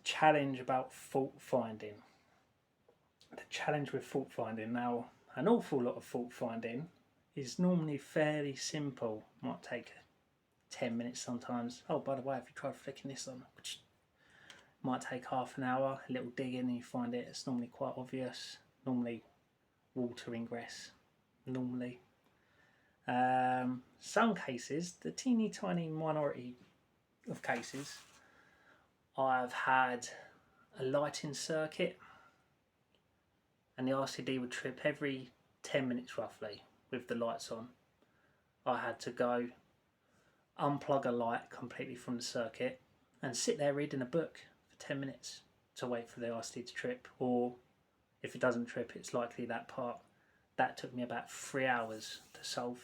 challenge about fault finding. The challenge with fault finding now, an awful lot of fault finding is normally fairly simple. Might take 10 minutes sometimes. Oh, by the way, have you tried flicking this on? Might take half an hour, a little digging, and you find it. It's normally quite obvious. Normally water ingress. Normally. Some cases, the teeny tiny minority of cases, I've had a lighting circuit and the RCD would trip every 10 minutes roughly with the lights on. I had to go unplug a light completely from the circuit and sit there reading a book for 10 minutes to wait for the RCD to trip, or if it doesn't trip, it's likely that part. That took me about 3 hours to solve.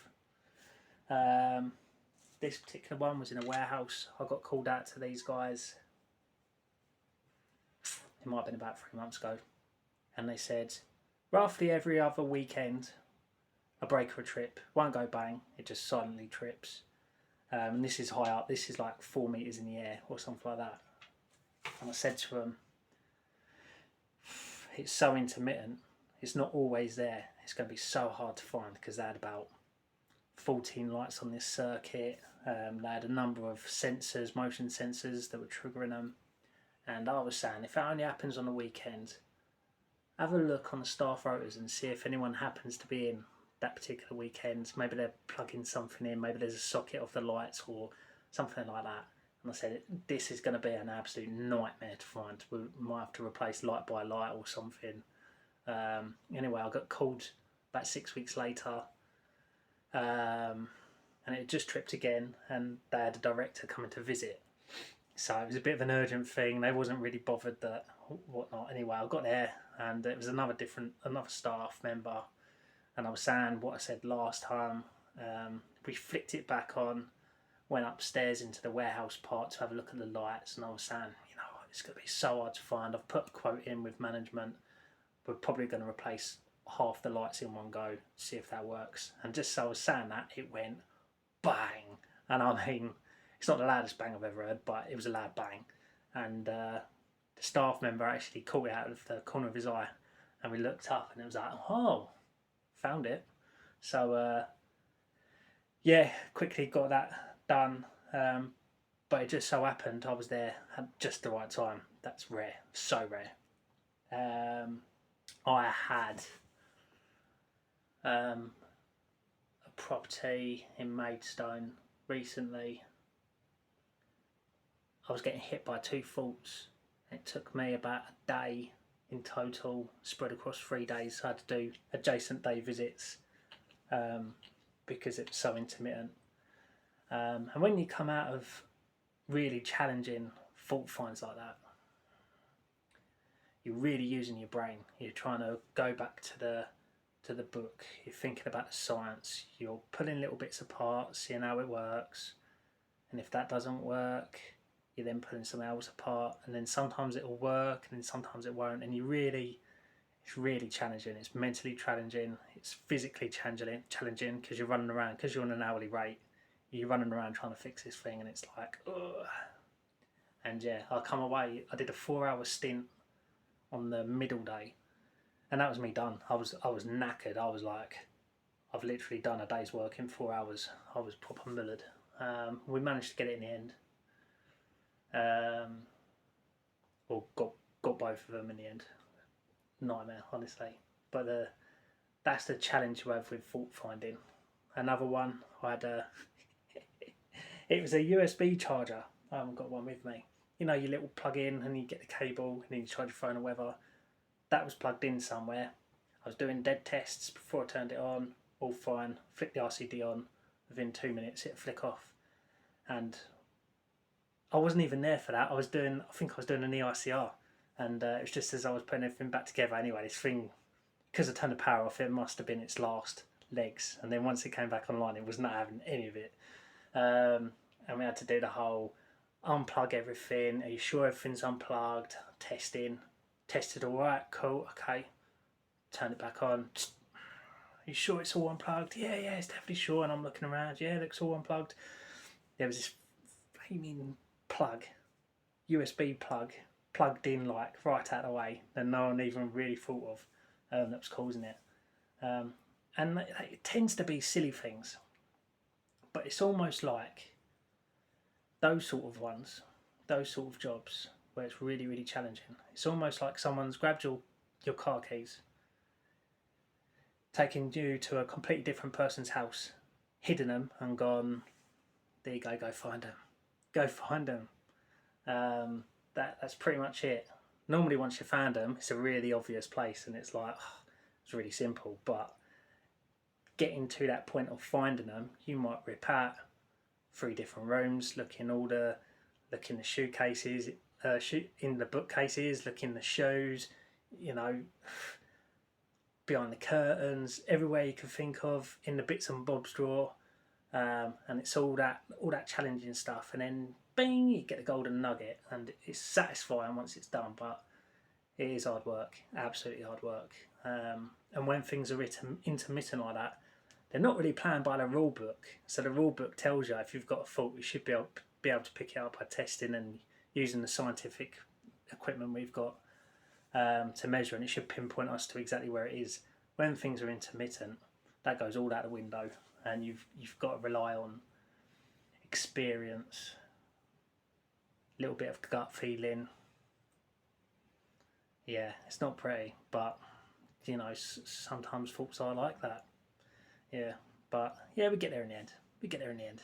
This particular one was in a warehouse. I got called out to these guys, it might have been about 3 months ago, and they said roughly every other weekend a breaker would trip, won't go bang, it just silently trips. And this is high up, this is like 4 meters in the air or something like that. And I said to them, it's so intermittent, it's not always there, it's going to be so hard to find, because they had about 14 lights on this circuit. They had a number of sensors, motion sensors that were triggering them. And I was saying, if it only happens on the weekend, have a look on the staff rotors and see if anyone happens to be in that particular weekend. Maybe they're plugging something in, maybe there's a socket off the lights or something like that. And I said, this is going to be an absolute nightmare to find. We might have to replace light by light or something. Anyway, I got called about 6 weeks later, and it just tripped again, and they had a director coming to visit. So it was a bit of an urgent thing. They wasn't really bothered that whatnot. Anyway, I got there, and it was another staff member, and I was saying what I said last time. We flicked it back on, went upstairs into the warehouse part to have a look at the lights, and I was saying, you know, it's going to be so hard to find. I've put a quote in with management. We're probably going to replace half the lights in one go, see if that works. And just so I was saying that, it went bang. And I mean, it's not the loudest bang I've ever heard, but it was a loud bang. And the staff member actually caught it out of the corner of his eye, and we looked up and it was like, oh, found it. So yeah, quickly got that done. But it just so happened I was there at just the right time. That's rare, so rare. I had a property in Maidstone recently. I was getting hit by 2 faults. It took me about a day in total, spread across 3 days. So I had to do adjacent day visits because it was so intermittent. And when you come out of really challenging fault finds like that, you're really using your brain. You're trying to go back to the book. You're thinking about the science. You're pulling little bits apart, seeing how it works. And if that doesn't work, you're then pulling something else apart. And then sometimes it'll work, and then sometimes it won't. And it's really challenging. It's mentally challenging. It's physically challenging because you're running around, because you're on an hourly rate. You're running around trying to fix this thing, and it's like, ugh. And yeah, I come away. I did a 4-hour stint on the middle day, and that was me done. I was knackered. I was like, I've literally done a day's work in 4 hours. I was proper mullered. We managed to get it in the end. Or got both of them in the end. Nightmare, honestly. But that's the challenge you have with fault finding. Another one, I had it was a USB charger. I haven't got one with me. You know, your little plug in and you get the cable and then you charge your phone or whatever. That was plugged in somewhere. I was doing dead tests before I turned it on, all fine. Flicked the RCD on, within 2 minutes it flick off. And I wasn't even there for that. I think I was doing an EICR, and it was just as I was putting everything back together. Anyway, this thing, because I turned the power off, it must have been its last legs. And then once it came back online, it was not having any of it. And we had to do the whole unplug everything. Are you sure everything's unplugged? Tested all right, cool, okay. Turn it back on. Are you sure it's all unplugged? Yeah, it's definitely sure. And I'm looking around. Yeah, it looks all unplugged. There was this flaming plug, USB plug, plugged in like right out of the way that no one even really thought of that was causing it. And it tends to be silly things, but it's almost like those sort of ones, those sort of jobs where it's really, really challenging. It's almost like someone's grabbed your car keys, taken you to a completely different person's house, hidden them and gone, there you go find them. Go find them. That's pretty much it. Normally once you found them, it's a really obvious place and it's like, oh, it's really simple, but getting to that point of finding them, you might rip out 3 different rooms, look in the shoecases, in the bookcases, look in the shoes, you know, behind the curtains, everywhere you can think of, in the bits and bobs drawer, and it's all that challenging stuff, and then bing, you get the golden nugget, and it's satisfying once it's done, but it is hard work, absolutely hard work. And when things are intermittent like that, they're not really planned by the rule book. So the rule book tells you if you've got a fault, you should be able to pick it up by testing and using the scientific equipment we've got to measure, and it should pinpoint us to exactly where it is. When things are intermittent, that goes all out the window, and you've got to rely on experience, a little bit of gut feeling. Yeah, it's not pretty, but you know, sometimes faults are like that. Yeah, but yeah, we get there in the end.